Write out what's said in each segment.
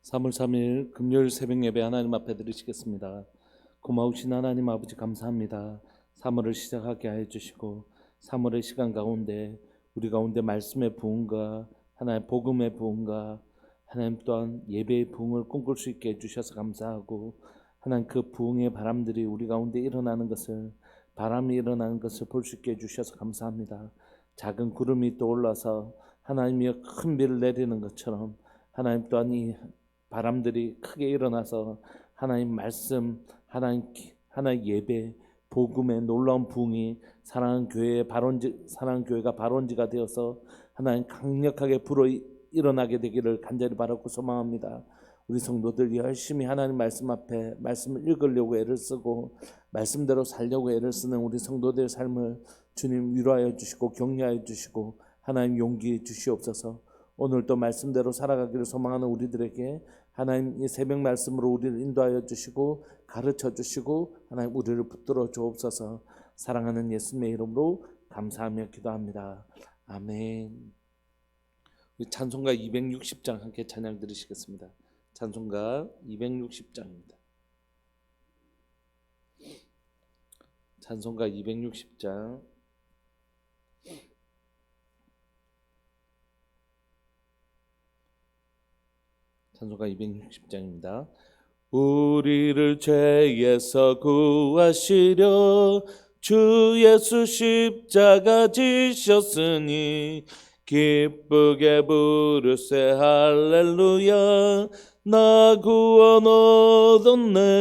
3월 3일 금요일 새벽 예배 하나님 앞에 드리시겠습니다. 고마우신 하나님 아버지 감사합니다. 3월을 시작하게 하여 주시고 3월의 시간 가운데 우리 가운데 말씀의 부흥과 하나님 복음의 부흥과 하나님 또한 예배의 부흥을 꿈꿀 수 있게 해주셔서 감사하고 하나님 그 부흥의 바람들이 우리 가운데 일어나는 것을 바람이 일어나는 것을 볼 수 있게 해주셔서 감사합니다. 작은 구름이 떠올라서 하나님이 큰 비를 내리는 것처럼 하나님 또한 이 바람들이 크게 일어나서 하나님 말씀, 하나님 예배, 복음의 놀라운 부흥이 사랑하는 교회가 발원지가 되어서 하나님 강력하게 불어 일어나게 되기를 간절히 바라고 소망합니다. 우리 성도들 열심히 하나님 말씀 앞에 말씀을 읽으려고 애를 쓰고 말씀대로 살려고 애를 쓰는 우리 성도들의 삶을 주님 위로하여 주시고 격려하여 주시고 하나님 용기 주시옵소서. 오늘도 말씀대로 살아가기를 소망하는 우리들에게 하나님 이 새벽 말씀으로 우리를 인도하여 주시고 가르쳐 주시고 하나님 우리를 붙들어 주옵소서. 사랑하는 예수님의 이름으로 감사하며 기도합니다. 아멘. 우리 찬송가 260장 함께 찬양 드리시겠습니다. 찬송가 260장입니다. 찬송가 260장 찬송가 260장입니다. 우리를 죄에서 구하시려 주 예수 십자가 지셨으니 기쁘게 부르세 할렐루야 나 구원 얻었네.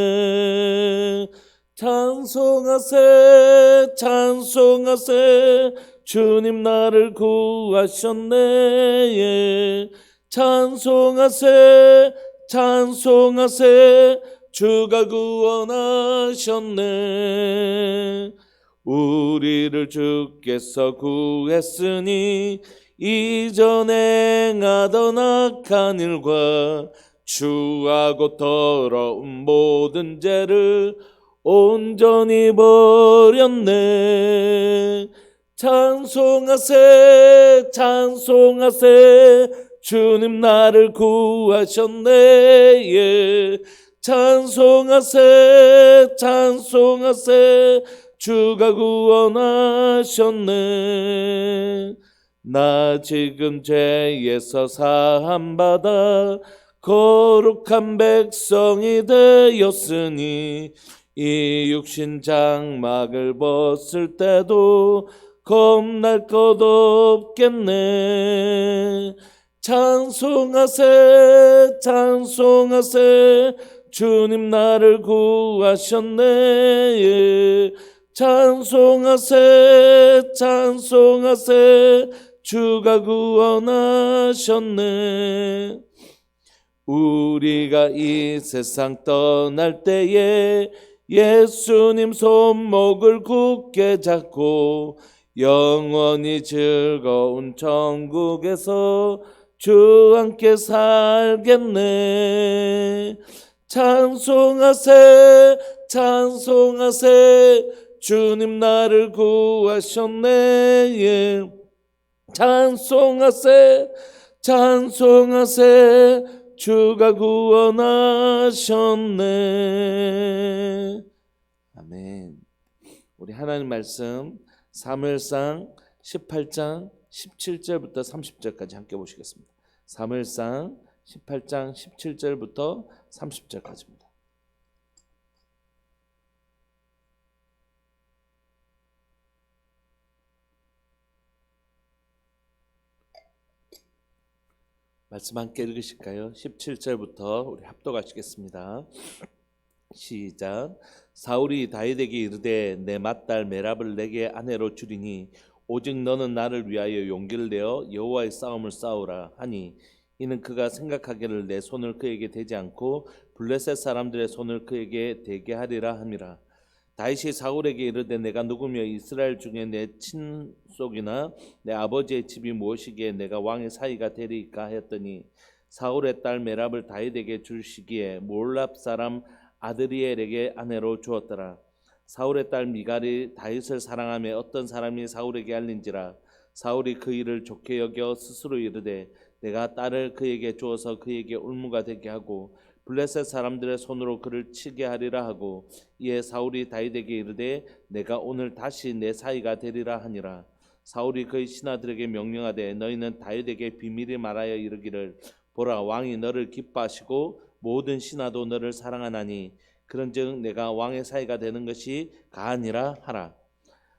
찬송하세 찬송하세 주님 나를 구하셨네. 찬송하세 찬송하세 주가 구원하셨네. 우리를 주께서 구했으니 이전 행하던 악한 일과 추하고 더러운 모든 죄를 온전히 버렸네. 찬송하세 찬송하세 주님 나를 구하셨네. 예. 찬송하세 찬송하세 주가 구원하셨네. 나 지금 죄에서 사함받아 거룩한 백성이 되었으니 이 육신 장막을 벗을 때도 겁날 것 없겠네. 찬송하세 찬송하세 주님 나를 구하셨네. 찬송하세 찬송하세 주가 구원하셨네. 우리가 이 세상 떠날 때에 예수님 손목을 굳게 잡고 영원히 즐거운 천국에서 주 함께 살겠네. 찬송하세 찬송하세 주님 나를 구하셨네. 예. 찬송하세 찬송하세 주가 구원하셨네. 아멘. 우리 하나님 말씀 사무엘상 18장 17절부터 30절까지 함께 보시겠습니다. 사무엘상 18장 17절부터 30절까지입니다. 말씀 함께 읽으실까요? 17절부터 우리 합독하시겠습니다. 시작. 사울이 다윗에게 이르되 내 맏딸 메랍을 내게 아내로 주리니 오직 너는 나를 위하여 용기를 내어 여호와의 싸움을 싸우라 하니 이는 그가 생각하기를 내 손을 그에게 대지 않고 블레셋 사람들의 손을 그에게 대게 하리라 함이라. 다윗이 사울에게 이르되 내가 누구며 이스라엘 중에 내 친속이나 내 아버지의 집이 무엇이기에 내가 왕의 사위가 되리이까 하였더니 사울의 딸 메랍을 다윗에게 주시기에 몰랍 사람 아드리엘에게 아내로 주었더라. 사울의 딸 미갈이 다윗을 사랑하며 어떤 사람이 사울에게 알린지라. 사울이 그 일을 좋게 여겨 스스로 이르되 내가 딸을 그에게 주어서 그에게 올무가 되게 하고 블레셋 사람들의 손으로 그를 치게 하리라 하고 이에 사울이 다윗에게 이르되 내가 오늘 다시 내 사이가 되리라 하니라. 사울이 그의 신하들에게 명령하되 너희는 다윗에게 비밀히 말하여 이르기를 보라 왕이 너를 기뻐하시고 모든 신하도 너를 사랑하나니 그런즉 내가 왕의 사이가 되는 것이 가하니라 하라.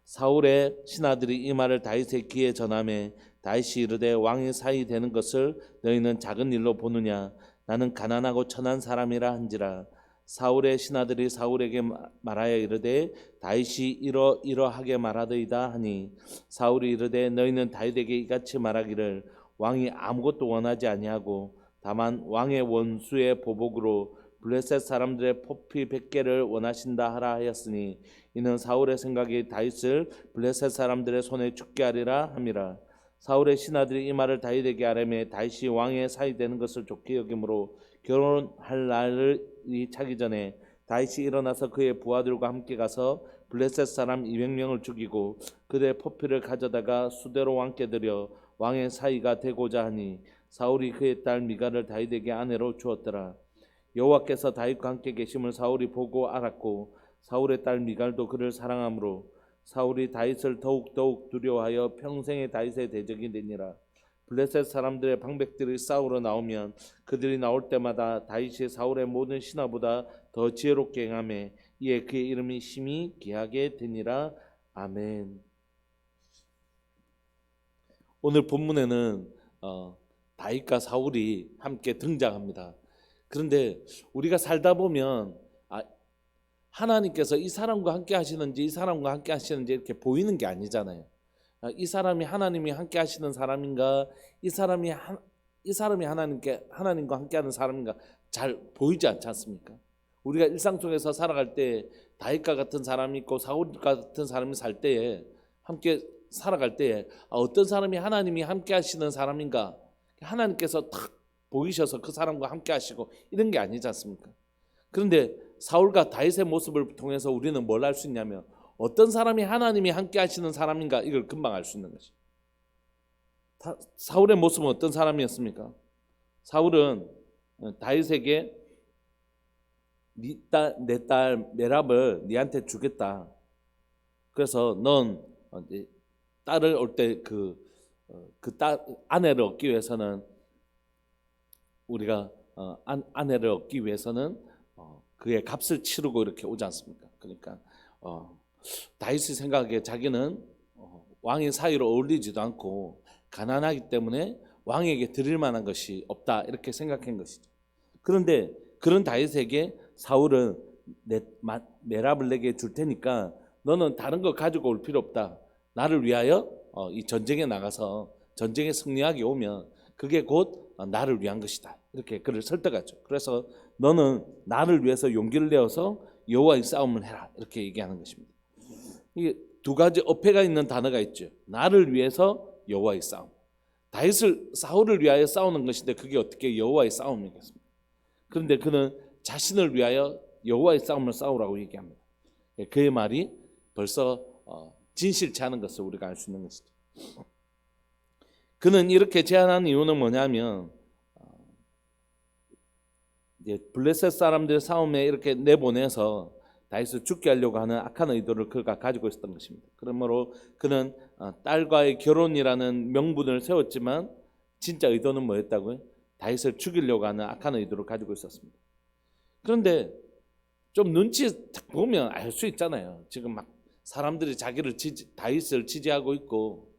사울의 신하들이 이 말을 다윗의 귀에 전하매 다윗이 이르되 왕의 사이 되는 것을 너희는 작은 일로 보느냐 나는 가난하고 천한 사람이라 한지라. 사울의 신하들이 사울에게 말하여 이르되 다윗이 이러이러하게 말하더이다 하니 사울이 이르되 너희는 다윗에게 이같이 말하기를 왕이 아무것도 원하지 아니하고 다만 왕의 원수의 보복으로 블레셋 사람들의 포피 100개를 원하신다 하라 하였으니 이는 사울의 생각이 다윗을 블레셋 사람들의 손에 죽게 하리라 함이라. 사울의 신하들이 이 말을 다윗에게 아뢰매 다윗이 왕의 사이 되는 것을 좋게 여김으로 결혼할 날이 차기 전에 다윗이 일어나서 그의 부하들과 함께 가서 블레셋 사람 200명을 죽이고 그들의 포피를 가져다가 수대로 왕께 드려 왕의 사이가 되고자 하니 사울이 그의 딸 미갈을 다윗에게 아내로 주었더라. 여호와께서 다윗과 함께 계심을 사울이 보고 알았고 사울의 딸 미갈도 그를 사랑하므로 사울이 다윗을 더욱 두려워하여 평생의 다윗의 대적이 되니라. 블레셋 사람들의 방백들이 싸우러 나오면 그들이 나올 때마다 다윗이 사울의 모든 신하보다 더 지혜롭게 행하며 이에 그의 이름이 심히 귀하게 되니라. 아멘. 오늘 본문에는 다윗과 사울이 함께 등장합니다. 그런데 우리가 살다 보면 하나님께서 이 사람과 함께 하시는지 이 사람과 함께 하시는지 이렇게 보이는 게 아니잖아요. 이 사람이 하나님이 함께 하시는 사람인가 이 사람이 하나님과 함께하는 사람인가 잘 보이지 않지 않습니까? 우리가 일상 속에서 살아갈 때 다윗과 같은 사람이 있고 사울과 같은 사람이 살 때에 함께 살아갈 때에 어떤 사람이 하나님이 함께 하시는 사람인가 하나님께서 탁 보이셔서 그 사람과 함께 하시고 이런 게 아니지 않습니까? 그런데 사울과 다윗의 모습을 통해서 우리는 뭘 알 수 있냐면 어떤 사람이 하나님이 함께 하시는 사람인가 이걸 금방 알 수 있는 것이. 사울의 모습은 어떤 사람이었습니까? 사울은 다윗에게 내 딸 메랍을 네한테 주겠다. 그래서 넌 딸을 올 때 그 딸 아내를 얻기 위해서는 우리가 아내를 얻기 위해서는 그의 값을 치르고 이렇게 오지 않습니까? 그러니까 다윗이 생각하기에 자기는 왕의 사이로 어울리지도 않고 가난하기 때문에 왕에게 드릴 만한 것이 없다 이렇게 생각한 것이죠. 그런데 그런 다윗에게 사울은 메랍을 내게 줄 테니까 너는 다른 거 가지고 올 필요 없다. 나를 위하여 이 전쟁에 나가서 전쟁에 승리하게 오면 그게 곧 나를 위한 것이다. 이렇게 그를 설득하죠. 그래서 너는 나를 위해서 용기를 내어서 여호와의 싸움을 해라. 이렇게 얘기하는 것입니다. 이게 두 가지 어폐가 있는 단어가 있죠. 나를 위해서 여호와의 싸움. 사울을 위하여 싸우는 것인데 그게 어떻게 여호와의 싸움이겠습니까? 그런데 그는 자신을 위하여 여호와의 싸움을 싸우라고 얘기합니다. 그의 말이 벌써 진실치 않은 것을 우리가 알 수 있는 것이죠. 그는 이렇게 제안한 이유는 뭐냐면 이제 블레셋 사람들 싸움에 이렇게 내보내서 다윗을 죽게 하려고 하는 악한 의도를 그가 가지고 있었던 것입니다. 그러므로 그는 딸과의 결혼이라는 명분을 세웠지만 진짜 의도는 뭐였다고요? 다윗을 죽이려고 하는 악한 의도를 가지고 있었습니다. 그런데 좀 눈치 보면 알 수 있잖아요. 지금 막 사람들이 다윗을 지지하고 있고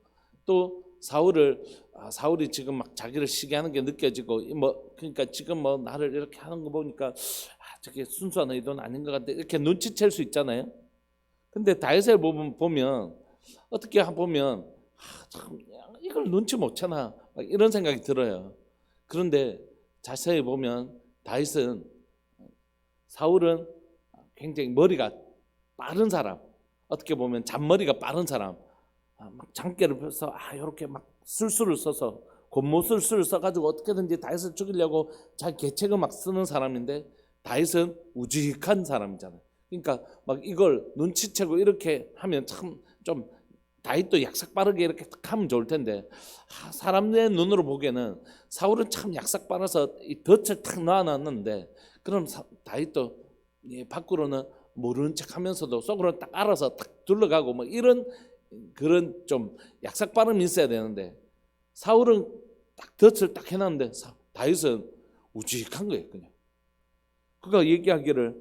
또 사울이 지금 막 자기를 시기하는 게 느껴지고 그러니까 지금 나를 이렇게 하는 거 보니까 저게 순수한 의도는 아닌 것 같아 이렇게 눈치챌 수 있잖아요. 근데 다윗을 보면 어떻게 보면 참 이걸 눈치 못 채나 이런 생각이 들어요. 그런데 자세히 보면 사울은 굉장히 머리가 빠른 사람, 어떻게 보면 잔머리가 빠른 사람, 막 장깨를 펴서 이렇게 막 술수를 써서 곤모술수를 써가지고 어떻게든지 다윗을 죽이려고 자기 계책을 막 쓰는 사람인데 다윗은 우직한 사람이잖아요. 그러니까 막 이걸 눈치채고 이렇게 하면 참 좀 다윗도 약삭 빠르게 이렇게 딱 하면 좋을 텐데 사람의 눈으로 보기에는 사울은 참 약삭 빨아서 이 덫을 탁 놔놨는데 그럼 다윗도 밖으로는 모르는 척하면서도 속으로 딱 알아서 딱 둘러가고 뭐 이런 그런 좀 약삭 빠름이 있어야 되는데 사울은 딱 덫을 딱 해놨는데 다윗은 우직한 거예요. 그냥 그가 얘기하기를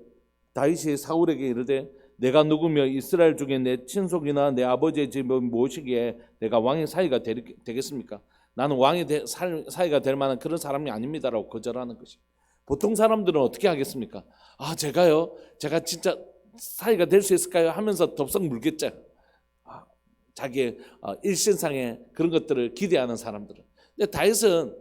다윗이 사울에게 이르되 내가 누구며 이스라엘 중에 내 친속이나 내 아버지의 집은 무엇이기에 내가 왕의 사이가 되겠습니까? 나는 왕의 사이가 될 만한 그런 사람이 아닙니다라고 거절하는 것이. 보통 사람들은 어떻게 하겠습니까? 제가 진짜 사이가 될 수 있을까요? 하면서 덥석 물겠죠. 자기의 일신상의 그런 것들을 기대하는 사람들은. 근데 다윗은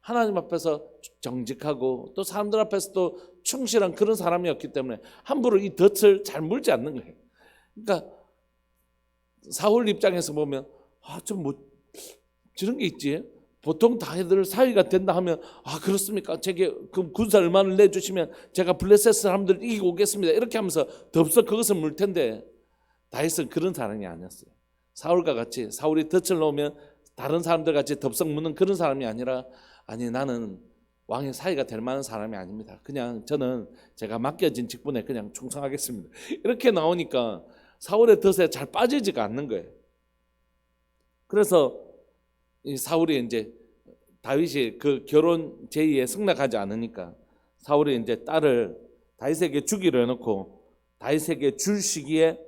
하나님 앞에서 정직하고 또 사람들 앞에서도 충실한 그런 사람이었기 때문에 함부로 이 덫을 잘 물지 않는 거예요. 그러니까 사울 입장에서 보면 저런 게 있지. 보통 다들 사위가 된다 하면 그렇습니까? 제게 그 군사 얼마를 내주시면 제가 블레셋 사람들 이기고 오겠습니다. 이렇게 하면서 덥석 그것을 물 텐데 다윗은 그런 사람이 아니었어요. 사울과 같이 사울이 덫을 놓으면 다른 사람들 같이 덥석 무는 그런 사람이 아니라 나는 왕의 사위가 될 만한 사람이 아닙니다. 그냥 저는 제가 맡겨진 직분에 그냥 충성하겠습니다. 이렇게 나오니까 사울의 덫에 잘 빠지지가 않는 거예요. 그래서 이 사울이 이제 다윗이 그 결혼 제의에 승낙하지 않으니까 사울이 이제 딸을 다윗에게 주기로 해놓고 다윗에게 줄 시기에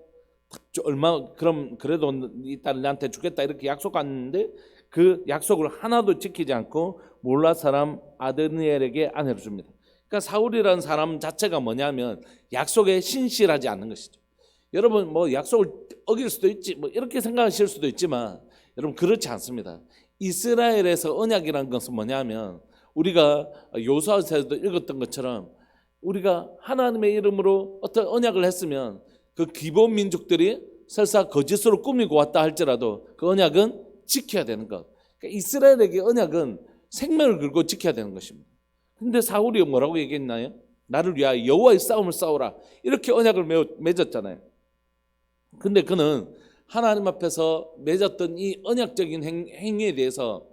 그럼 그래도 이 딸을 나한테 주겠다 이렇게 약속했는데 그 약속을 하나도 지키지 않고 몰라 사람 아드니엘에게 아내로 줍니다. 그러니까 사울이라는 사람 자체가 뭐냐면 약속에 신실하지 않는 것이죠. 여러분 뭐 약속을 어길 수도 있지 뭐 이렇게 생각하실 수도 있지만 여러분 그렇지 않습니다. 이스라엘에서 언약이라는 것은 뭐냐면 우리가 요수아서에도 읽었던 것처럼 우리가 하나님의 이름으로 어떤 언약을 했으면 그 기본 민족들이 설사 거짓으로 꾸미고 왔다 할지라도 그 언약은 지켜야 되는 것. 그러니까 이스라엘에게 언약은 생명을 걸고 지켜야 되는 것입니다. 근데 사울이 뭐라고 얘기했나요? 나를 위하여 여호와의 싸움을 싸우라 이렇게 언약을 맺었잖아요. 근데 그는 하나님 앞에서 맺었던 이 언약적인 행위에 대해서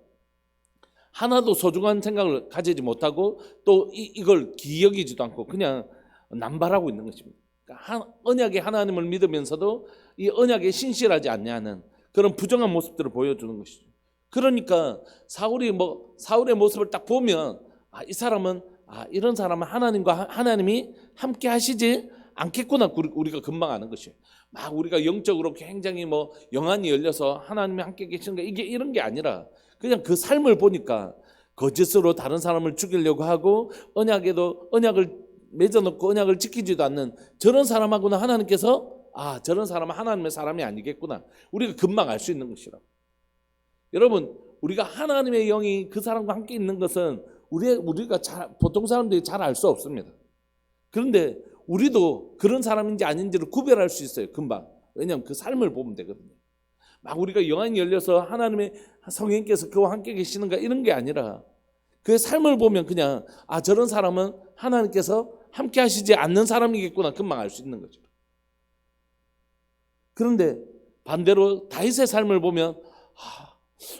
하나도 소중한 생각을 가지지 못하고 또 이걸 기여기지도 않고 그냥 남발하고 있는 것입니다. 그러니까 언약의 하나님을 믿으면서도 이 언약에 신실하지 않냐는 그런 부정한 모습들을 보여주는 것이죠. 그러니까 사울의 모습을 딱 보면 이 사람은 이런 사람은 하나님이 함께 하시지 않겠구나 우리가 금방 아는 것이에요. 막 우리가 영적으로 굉장히 영안이 열려서 하나님이 함께 계시는 거 이게 이런 게 아니라 그냥 그 삶을 보니까 거짓으로 다른 사람을 죽이려고 하고 언약을 맺어놓고 언약을 지키지도 않는 저런 사람하고는 하나님께서 저런 사람은 하나님의 사람이 아니겠구나 우리가 금방 알 수 있는 것이라고. 여러분 우리가 하나님의 영이 그 사람과 함께 있는 것은 우리가 보통 사람들이 잘 알 수 없습니다. 그런데 우리도 그런 사람인지 아닌지를 구별할 수 있어요. 금방. 왜냐하면 그 삶을 보면 되거든요. 막 우리가 영안이 열려서 하나님의 성령께서 그와 함께 계시는가 이런 게 아니라 그 삶을 보면 그냥 저런 사람은 하나님께서 함께 하시지 않는 사람이겠구나 금방 알 수 있는 거죠. 그런데 반대로 다윗의 삶을 보면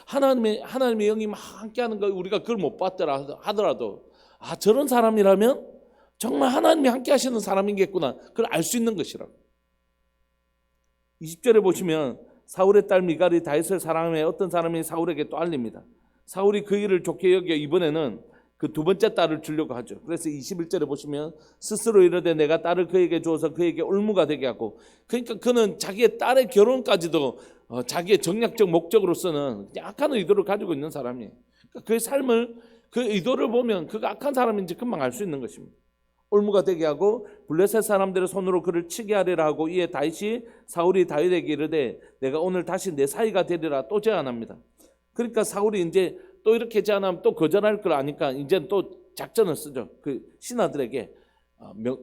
하나님의 영이 막 함께하는 거 우리가 그걸 못 봤더라 하더라도 저런 사람이라면 정말 하나님이 함께 하시는 사람이겠구나 그걸 알 수 있는 것이라고. 20절에 보시면 사울의 딸 미갈이 다윗을 사랑하며 어떤 사람이 사울에게 또 알립니다. 사울이 그 일을 좋게 여겨 이번에는 그 두 번째 딸을 주려고 하죠. 그래서 21절에 보시면 스스로 이르되 내가 딸을 그에게 주어서 그에게 올무가 되게 하고, 그러니까 그는 자기의 딸의 결혼까지도 자기의 정략적 목적으로서는 악한 의도를 가지고 있는 사람이에요. 그러니까 그의 삶을 그 의도를 보면 그가 악한 사람인지 금방 알 수 있는 것입니다. 올무가 되게 하고 블레셋 사람들의 손으로 그를 치게 하리라 하고 이에 다윗이 사울이 다윗에게 이르되 내가 오늘 다시 내 사위가 되리라 또 제안합니다. 그러니까 사울이 이제 또 이렇게 제안하면 또 거절할 걸 아니까 이제는 또 작전을 쓰죠. 그 신하들에게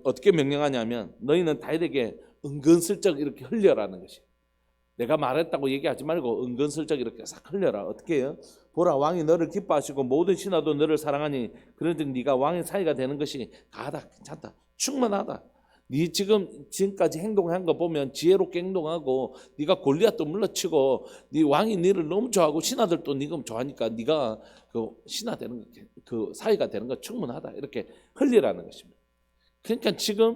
어떻게 명령하냐면 너희는 다윗에게 은근슬쩍 이렇게 흘려라는 것이. 내가 말했다고 얘기하지 말고 은근슬쩍 이렇게 싹 흘려라. 어떻게 해요? 보라 왕이 너를 기뻐하시고 모든 신하도 너를 사랑하니 그런즉 네가 왕의 사위가 되는 것이 가하다 괜찮다 충만하다. 네 지금까지 행동한 거 보면 지혜롭게 행동하고 네가 골리앗도 물러치고 네 왕이 네를 너무 좋아하고 신하들도 네가 좋아하니까 네가 그 신하 되는 거, 그 사위가 되는 거 충분하다 이렇게 흘리라는 것입니다. 그러니까 지금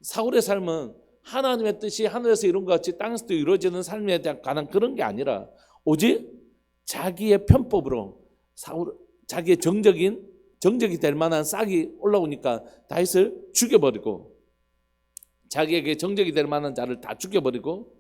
사울의 삶은 하나님의 뜻이 하늘에서 이룬 것 같이 땅에서도 이루어지는 삶에 대한 관한 그런 게 아니라 오직 자기의 편법으로 자기의 정적이 될 만한 싹이 올라오니까 다윗을 죽여버리고 자기에게 정적이 될 만한 자를 다 죽여버리고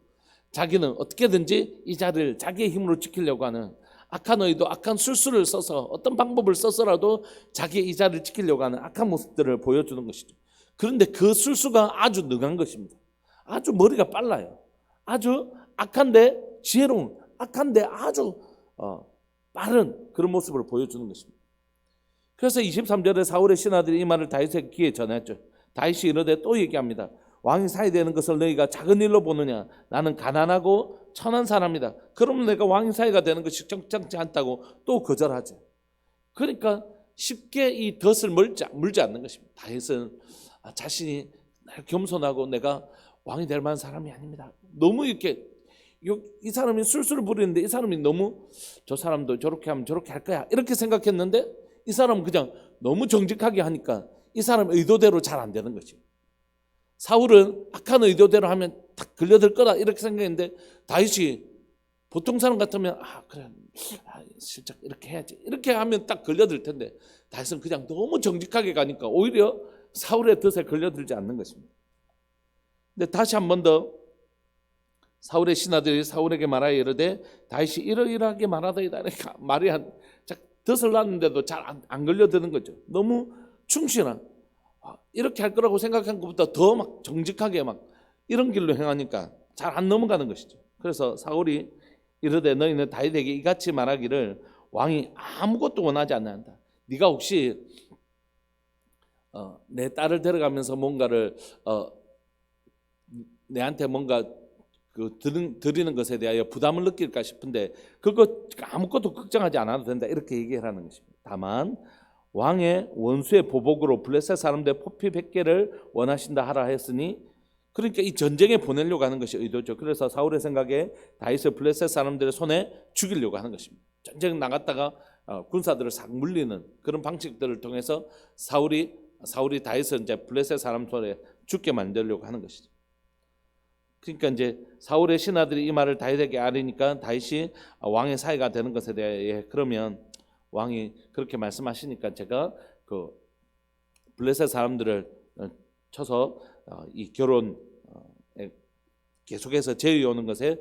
자기는 어떻게든지 이 자를 자기의 힘으로 지키려고 하는 악한 의도 악한 술수를 써서 어떤 방법을 써서라도 자기의 이 자를 지키려고 하는 악한 모습들을 보여주는 것이죠. 그런데 그 술수가 아주 능한 것입니다. 아주 머리가 빨라요. 아주 악한데 지혜로운, 악한데 아주 빠른 그런 모습을 보여주는 것입니다. 그래서 23절에 사울의 신하들이 이 말을 다윗의 귀에 전했죠. 다윗이 이르되 또 얘기합니다. 왕이 사이 되는 것을 너희가 작은 일로 보느냐? 나는 가난하고 천한 사람이다. 그러면 내가 왕이 사이가 되는 것이 적정치 않다고 또 거절하지. 그러니까 쉽게 이 덫을 물지 않는 것입니다. 다윗은 자신이 겸손하고 내가 왕이 될 만한 사람이 아닙니다. 너무 이렇게 이 사람이 술술을 부리는데 이 사람이 너무 저 사람도 저렇게 하면 저렇게 할 거야 이렇게 생각했는데 이 사람은 그냥 너무 정직하게 하니까 이 사람 의도대로 잘 안 되는 거지. 사울은 악한 의도대로 하면 딱 걸려들 거다 이렇게 생각했는데 다윗이 보통 사람 같으면 그래 슬쩍 이렇게 해야지 이렇게 하면 딱 걸려들 텐데 다윗은 그냥 너무 정직하게 가니까 오히려 사울의 덫에 걸려들지 않는 것입니다. 근데 다시 한 번 더 사울의 신하들이 사울에게 말하여 이르되 다윗이 이러이러하게 말하더이다. 그러니까 말이 덫을 놨는데도 잘 안 걸려드는 거죠. 너무 충실한 이렇게 할 거라고 생각한 것보다 더 막 정직하게 막 이런 길로 행하니까 잘 안 넘어가는 것이죠. 그래서 사울이 이르되 너희는 다윗에게 이같이 말하기를 왕이 아무것도 원하지 않는다. 네가 혹시 내 딸을 데려가면서 뭔가를 내한테 뭔가 드리는 것에 대하여 부담을 느낄까 싶은데 그거 아무것도 걱정하지 않아도 된다 이렇게 얘기하는 것입니다. 다만 왕의 원수의 보복으로 블레셋 사람들의 포피 100개를 원하신다 하라 했으니 그러니까 이 전쟁에 보내려고 하는 것이 의도죠. 그래서 사울의 생각에 다윗을 블레셋 사람들의 손에 죽이려고 하는 것입니다. 전쟁 나갔다가 군사들을 싹 물리는 그런 방식들을 통해서 사울이 다윗을 이제 블레셋 사람 손에 죽게 만들려고 하는 것이죠. 그러니까 이제 사울의 신하들이 이 말을 다윗에게 알리니까 다윗이 왕의 사이가 되는 것에 대해 그러면 왕이 그렇게 말씀하시니까 제가 그 블레셋 사람들을 쳐서 이 결혼 계속해서 제의 오는 것에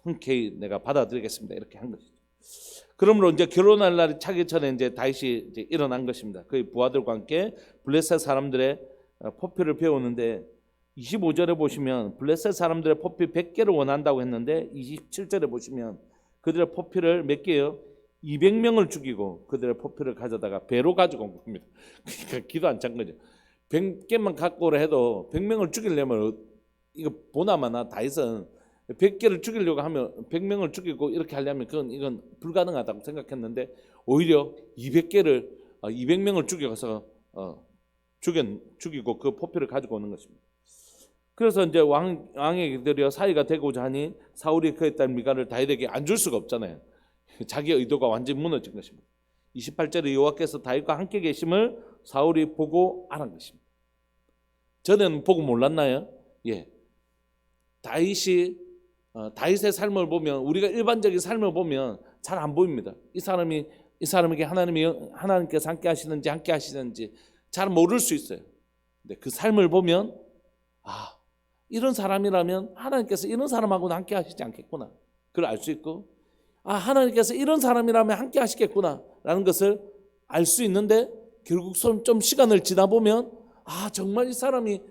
흔쾌히 내가 받아들이겠습니다. 이렇게 한 것이죠. 그러므로 이제 결혼할 날이 차기 전에 이제 다윗이 이제 일어난 것입니다. 그의 부하들과 함께 블레셋 사람들의 포피를 배우는데 25절에 보시면 블레셋 사람들의 포피 100개를 원한다고 했는데 27절에 보시면 그들의 포피를 몇 개요? 200명을 죽이고 그들의 포피를 가져다가 배로 가지고 온 겁니다. 그러니까 기도 안 찬 거죠. 100개만 갖고 오라 해도 100명을 죽이려면 이거 보나마나 다윗은 100개를 죽이려고 하면 100명을 죽이고 이렇게 하려면 이건 불가능하다고 생각했는데 오히려 200명을 죽여서 죽이고 그 포피를 가지고 오는 것입니다. 그래서 이제 왕에게 드려 사이가 되고자 하니 사울이 그의 딸 미갈을 다윗에게 안 줄 수가 없잖아요. 자기의 의도가 완전히 무너진 것입니다. 28절에 여호와께서 다윗과 함께 계심을 사울이 보고 알은 것입니다. 전에는 보고 몰랐나요? 예. 다윗의 삶을 보면 우리가 일반적인 삶을 보면 잘 안 보입니다. 이 사람에게 하나님께서 함께 하시는지 잘 모를 수 있어요. 근데 그 삶을 보면 이런 사람이라면 하나님께서 이런 사람하고는 함께 하시지 않겠구나. 그걸 알 수 있고 하나님께서 이런 사람이라면 함께 하시겠구나 라는 것을 알 수 있는데 결국 좀 시간을 지나 보면 정말 이 사람이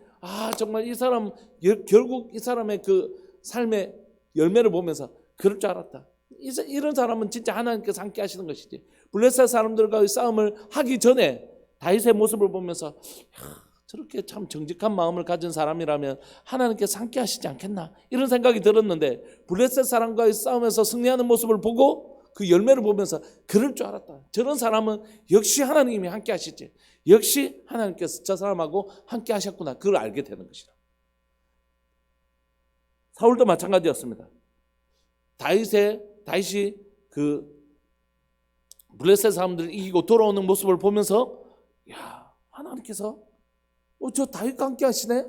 결국 이 사람의 그 삶의 열매를 보면서 그럴 줄 알았다. 이런 사람은 진짜 하나님께서 함께 하시는 것이지. 블레셋 사람들과의 싸움을 하기 전에 다윗의 모습을 보면서 저렇게 참 정직한 마음을 가진 사람이라면 하나님께서 함께 하시지 않겠나 이런 생각이 들었는데 블레셋 사람과의 싸움에서 승리하는 모습을 보고 그 열매를 보면서 그럴 줄 알았다. 저런 사람은 역시 하나님이 함께 하시지. 역시 하나님께서 저 사람하고 함께 하셨구나. 그걸 알게 되는 것이라. 사울도 마찬가지였습니다. 다윗이 그 블레셋 사람들을 이기고 돌아오는 모습을 보면서 야, 하나님께서 저 다윗과 함께 하시네?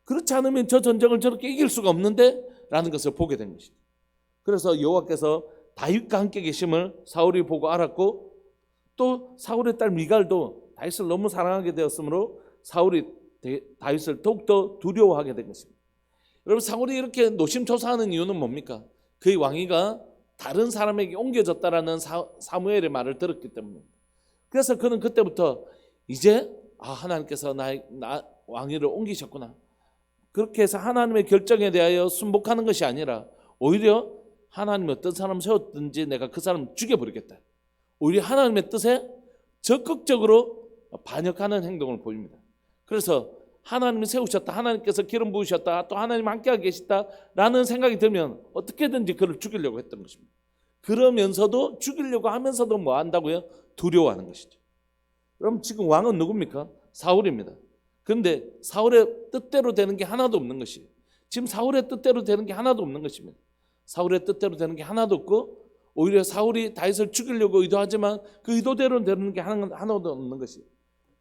그렇지 않으면 저 전쟁을 저렇게 이길 수가 없는데? 라는 것을 보게 된 것이죠. 그래서 여호와께서 다윗과 함께 계심을 사울이 보고 알았고, 또 사울의 딸 미갈도 다윗을 너무 사랑하게 되었으므로 사울이 다윗을 더욱더 두려워하게 된 것입니다. 여러분, 사울이 이렇게 노심초사하는 이유는 뭡니까? 그의 왕위가 다른 사람에게 옮겨졌다라는 사무엘의 말을 들었기 때문입니다. 그래서 그는 그때부터 이제 하나님께서 나 왕위를 옮기셨구나. 그렇게 해서 하나님의 결정에 대하여 순복하는 것이 아니라 오히려 하나님이 어떤 사람을 세웠든지 내가 그 사람을 죽여버리겠다. 오히려 하나님의 뜻에 적극적으로 반역하는 행동을 보입니다. 그래서 하나님이 세우셨다, 하나님께서 기름 부으셨다, 또 하나님 함께하고 계시다라는 생각이 들면 어떻게든지 그를 죽이려고 했던 것입니다. 그러면서도 죽이려고 하면서도 뭐 한다고요? 두려워하는 것이죠. 그럼 지금 왕은 누굽니까? 사울입니다. 그런데 사울의 뜻대로 되는 게 하나도 없는 것이에요. 지금 사울의 뜻대로 되는 게 하나도 없는 것입니다. 사울의 뜻대로 되는 게 하나도 없고 오히려 사울이 다윗을 죽이려고 의도하지만 그 의도대로 되는 게 하나도 없는 것이에요.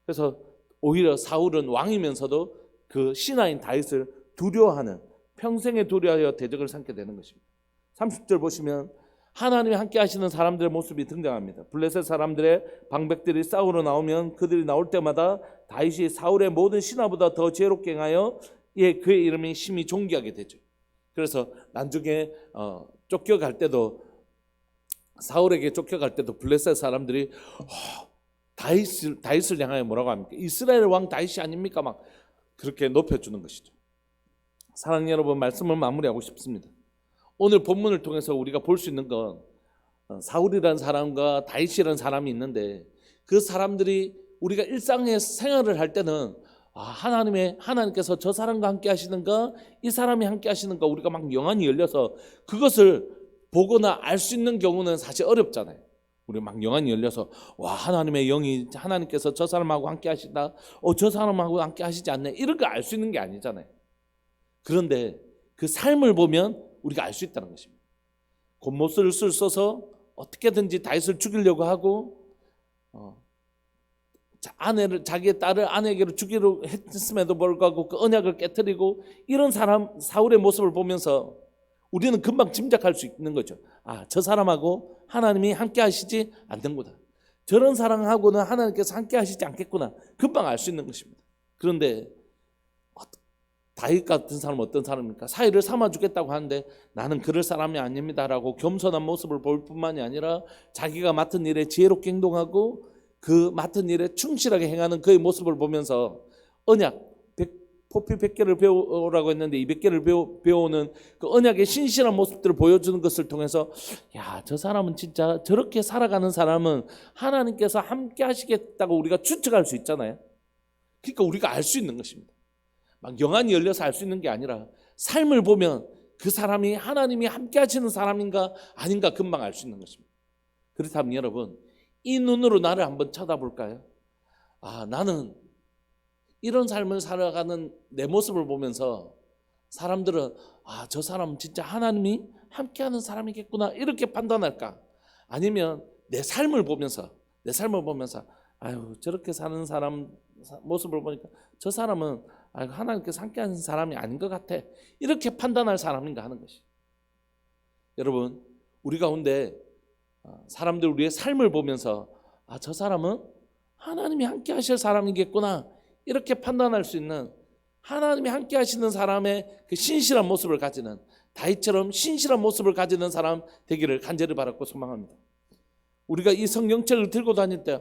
그래서 오히려 사울은 왕이면서도 그 신하인 다윗을 두려워하는, 평생에 두려워하여 대적을 삼게 되는 것입니다. 30절 보시면 하나님이 함께 하시는 사람들의 모습이 등장합니다. 블레셋 사람들의 방백들이 싸우러 나오면 그들이 나올 때마다 다윗이 사울의 모든 신하보다 더 지혜롭게 행하여 그의 이름이 심히 존귀하게 되죠. 그래서 나중에 쫓겨갈 때도, 사울에게 쫓겨갈 때도 블레셋 사람들이 다윗을 향하여 뭐라고 합니까? 이스라엘 왕 다윗이 아닙니까? 막 그렇게 높여주는 것이죠. 사랑하는 여러분, 말씀을 마무리하고 싶습니다. 오늘 본문을 통해서 우리가 볼 수 있는 건 사울이라는 사람과 다윗이라는 사람이 있는데, 그 사람들이 우리가 일상의 생활을 할 때는 하나님께서 저 사람과 함께 하시는가, 이 사람이 함께 하시는가, 우리가 막 영안이 열려서 그것을 보거나 알 수 있는 경우는 사실 어렵잖아요. 우리 막 영안이 열려서 하나님의 영이, 하나님께서 저 사람하고 함께 하시다, 저 사람하고 함께 하시지 않네, 이런 거 알 수 있는 게 아니잖아요. 그런데 그 삶을 보면 우리가 알 수 있다는 것입니다. 곤못을 써서 어떻게든지 다윗을 죽이려고 하고 자기의 딸을 아내에게로 주기로 했음에도 불구하고 그 언약을 깨뜨리고, 이런 사람 사울의 모습을 보면서 우리는 금방 짐작할 수 있는 거죠. 저 사람하고 하나님이 함께 하시지 않는구나. 저런 사람하고는 하나님께서 함께 하시지 않겠구나. 금방 알 수 있는 것입니다. 그런데 다윗 같은 사람은 어떤 사람입니까? 사위를 삼아주겠다고 하는데 나는 그럴 사람이 아닙니다라고 겸손한 모습을 보일 뿐만이 아니라 자기가 맡은 일에 지혜롭게 행동하고 그 맡은 일에 충실하게 행하는 그의 모습을 보면서 언약, 포피 100개를 배우라고 했는데 200개를 배우는 그 언약의 신실한 모습들을 보여주는 것을 통해서 저 사람은 진짜 저렇게 살아가는 사람은 하나님께서 함께 하시겠다고 우리가 추측할 수 있잖아요. 그러니까 우리가 알 수 있는 것입니다. 막 영안이 열려서 알 수 있는 게 아니라 삶을 보면 그 사람이 하나님이 함께 하시는 사람인가 아닌가 금방 알 수 있는 것입니다. 그렇다면 여러분, 이 눈으로 나를 한번 쳐다볼까요? 나는 이런 삶을 살아가는 내 모습을 보면서 사람들은 저 사람은 진짜 하나님이 함께하는 사람이겠구나, 이렇게 판단할까? 아니면 내 삶을 보면서 저렇게 사는 사람 모습을 보니까 저 사람은 하나님께서 함께하는 사람이 아닌 것 같아, 이렇게 판단할 사람인가 하는 것이. 여러분, 우리 가운데 사람들 우리의 삶을 보면서 저 사람은 하나님이 함께 하실 사람이겠구나, 이렇게 판단할 수 있는, 하나님이 함께 하시는 사람의 그 신실한 모습을 가지는, 다윗처럼 신실한 모습을 가지는 사람 되기를 간절히 바랐고 소망합니다. 우리가 이 성경책을 들고 다닐 때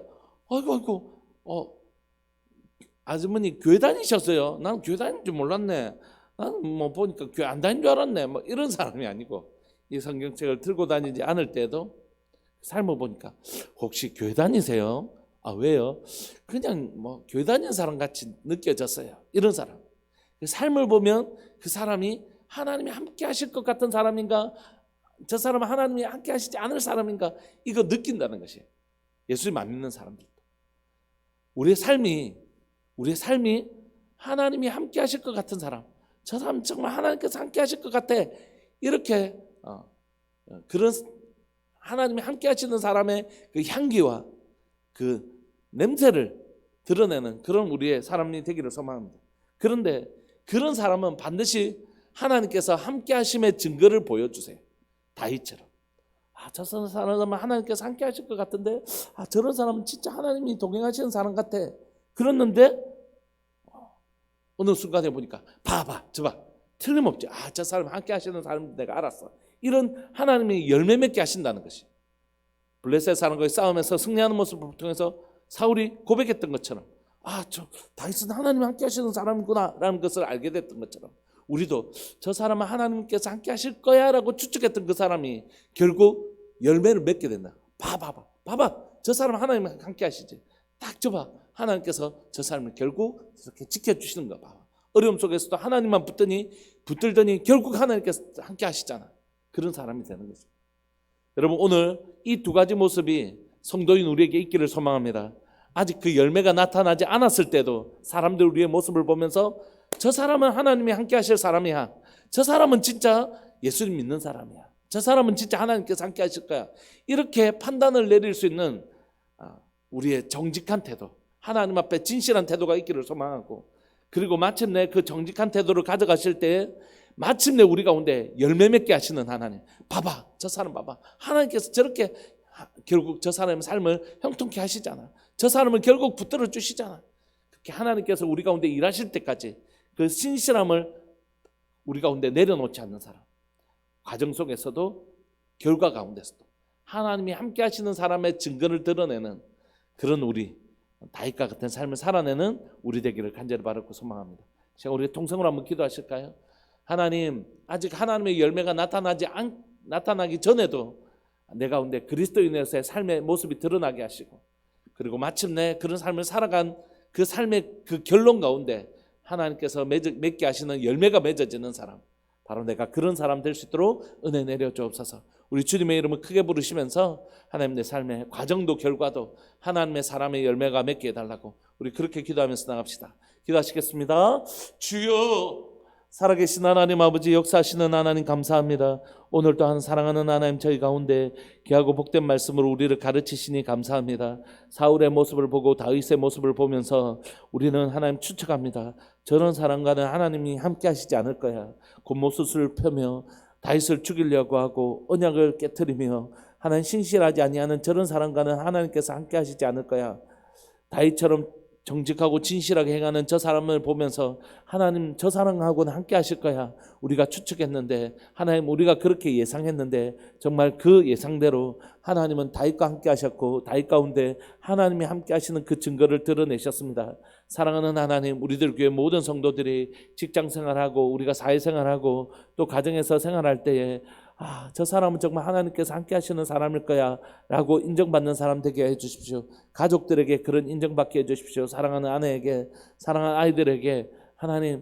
아주머니 교회 다니셨어요? 난 교회 다니는 줄 몰랐네. 나는 뭐 보니까 교회 안 다닌 줄 알았네. 뭐 이런 사람이 아니고, 이 성경책을 들고 다니지 않을 때도 삶을 보니까 혹시 교회 다니세요? 왜요? 그냥 뭐 교회 다니는 사람 같이 느껴졌어요. 이런 사람. 삶을 보면 그 사람이 하나님이 함께 하실 것 같은 사람인가, 저 사람은 하나님이 함께 하시지 않을 사람인가, 이거 느낀다는 것이에요. 예수님 안 믿는 사람들도 우리의 삶이 하나님이 함께 하실 것 같은 사람, 저 사람 정말 하나님께서 함께 하실 것 같아, 이렇게 그런 하나님이 함께 하시는 사람의 그 향기와 그 냄새를 드러내는 그런 우리의 사람이 되기를 소망합니다. 그런데 그런 사람은 반드시 하나님께서 함께 하심의 증거를 보여주세요. 다윗처럼 저 사람은 하나님께서 함께 하실 것 같은데, 저런 사람은 진짜 하나님이 동행하시는 사람 같아. 그랬는데 어느 순간에 보니까 저봐 틀림없지, 저 사람 함께 하시는 사람 내가 알았어. 이런 하나님이 열매 맺게 하신다는 것이, 블레셋 사람과의 싸움에서 승리하는 모습을 통해서 사울이 고백했던 것처럼 저 다윗은 하나님이 함께 하시는 사람이구나 라는 것을 알게 됐던 것처럼, 우리도 저 사람은 하나님께서 함께 하실 거야 라고 추측했던 그 사람이 결국 열매를 맺게 된다. 봐봐 저 사람 하나님 함께 하시지. 딱 봐, 하나님께서 저 사람을 결국 이렇게 지켜주시는 거 봐. 어려움 속에서도 하나님만 붙들더니 결국 하나님께서 함께 하시잖아. 그런 사람이 되는 거죠. 여러분, 오늘 이 두 가지 모습이 성도인 우리에게 있기를 소망합니다. 아직 그 열매가 나타나지 않았을 때도 사람들 우리의 모습을 보면서 저 사람은 하나님이 함께 하실 사람이야, 저 사람은 진짜 예수님 믿는 사람이야, 저 사람은 진짜 하나님께서 함께 하실 거야, 이렇게 판단을 내릴 수 있는 우리의 정직한 태도, 하나님 앞에 진실한 태도가 있기를 소망하고, 그리고 마침내 그 정직한 태도를 가져가실 때 마침내 우리 가운데 열매 맺게 하시는 하나님, 저 사람 봐봐, 하나님께서 저렇게 결국 저 사람의 삶을 형통케 하시잖아, 저 사람을 결국 붙들어 주시잖아. 그렇게 하나님께서 우리 가운데 일하실 때까지 그 신실함을 우리 가운데 내려놓지 않는 사람, 과정 속에서도 결과 가운데서도 하나님이 함께 하시는 사람의 증거를 드러내는 그런 우리 다윗과 같은 삶을 살아내는 우리 되기를 간절히 바라고 소망합니다. 제가 우리 통성으로 한번 기도하실까요? 하나님, 아직 하나님의 열매가 나타나기 전에도 내 가운데 그리스도인으로서의 삶의 모습이 드러나게 하시고, 그리고 마침내 그런 삶을 살아간 그 삶의 그 결론 가운데 하나님께서 맺게 하시는 열매가 맺어지는 사람, 바로 내가 그런 사람 될 수 있도록 은혜 내려 주옵소서. 우리 주님의 이름을 크게 부르시면서 하나님 내 삶의 과정도 결과도 하나님의 사람의 열매가 맺게 해달라고 우리 그렇게 기도하면서 나갑시다. 기도하시겠습니다. 주여, 살아계신 하나님 아버지, 역사하시는 하나님 감사합니다. 오늘 또한 사랑하는 하나님, 저희 가운데 귀하고 복된 말씀으로 우리를 가르치시니 감사합니다. 사울의 모습을 보고 다윗의 모습을 보면서 우리는 하나님 추측합니다. 저런 사람과는 하나님이 함께 하시지 않을 거야. 곤모술을 펴며 다윗을 죽이려고 하고 언약을 깨트리며 하나님 신실하지 아니하는 저런 사람과는 하나님께서 함께 하시지 않을 거야. 다윗처럼 정직하고 진실하게 행하는 저 사람을 보면서 하나님 저 사람하고는 함께 하실 거야 우리가 추측했는데, 하나님 우리가 그렇게 예상했는데 정말 그 예상대로 하나님은 다윗과 함께 하셨고 다윗 가운데 하나님이 함께 하시는 그 증거를 드러내셨습니다. 사랑하는 하나님, 우리들 교회 모든 성도들이 직장생활하고 우리가 사회생활하고 또 가정에서 생활할 때에 저 사람은 정말 하나님께서 함께 하시는 사람일 거야 라고 인정받는 사람 되게 해주십시오. 가족들에게 그런 인정받게 해주십시오. 사랑하는 아내에게, 사랑하는 아이들에게, 하나님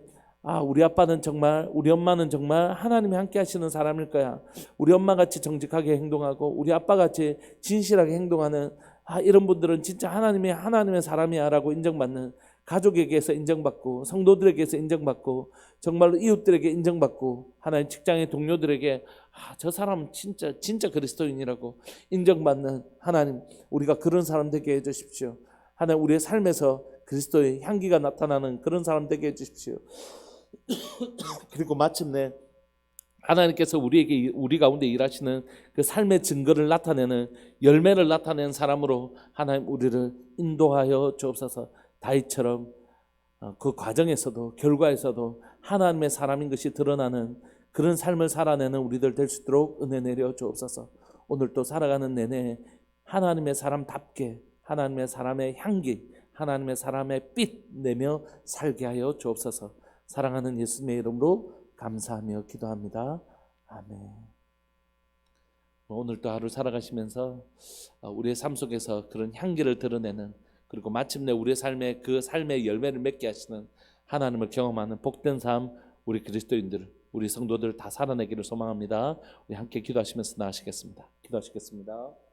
우리 아빠는 정말, 우리 엄마는 정말 하나님이 함께 하시는 사람일 거야, 우리 엄마같이 정직하게 행동하고 우리 아빠같이 진실하게 행동하는 이런 분들은 진짜 하나님의 사람이야 라고 인정받는, 가족에게서 인정받고 성도들에게서 인정받고 정말로 이웃들에게 인정받고 하나님 직장의 동료들에게 저 사람은 진짜 그리스도인이라고 인정받는 하나님, 우리가 그런 사람 되게 해주십시오. 하나님, 우리의 삶에서 그리스도의 향기가 나타나는 그런 사람 되게 해주십시오. 그리고 마침내 하나님께서 우리 가운데 일하시는 그 삶의 증거를 나타내는, 열매를 나타내는 사람으로 하나님 우리를 인도하여 주옵소서. 다윗처럼 그 과정에서도 결과에서도 하나님의 사람인 것이 드러나는 그런 삶을 살아내는 우리들 될 수 있도록 은혜 내려 주옵소서. 오늘 또 살아가는 내내 하나님의 사람답게 하나님의 사람의 향기, 하나님의 사람의 빛 내며 살게 하여 주옵소서. 사랑하는 예수님의 이름으로 감사하며 기도합니다. 아멘. 오늘 또 하루 살아가시면서 우리의 삶 속에서 그런 향기를 드러내는, 그리고 마침내 우리의 삶에 그 삶의 열매를 맺게 하시는 하나님을 경험하는 복된 삶 우리 그리스도인들 우리 성도들 다 살아내기를 소망합니다. 우리 함께 기도하시면서 나아가시겠습니다. 기도하시겠습니다.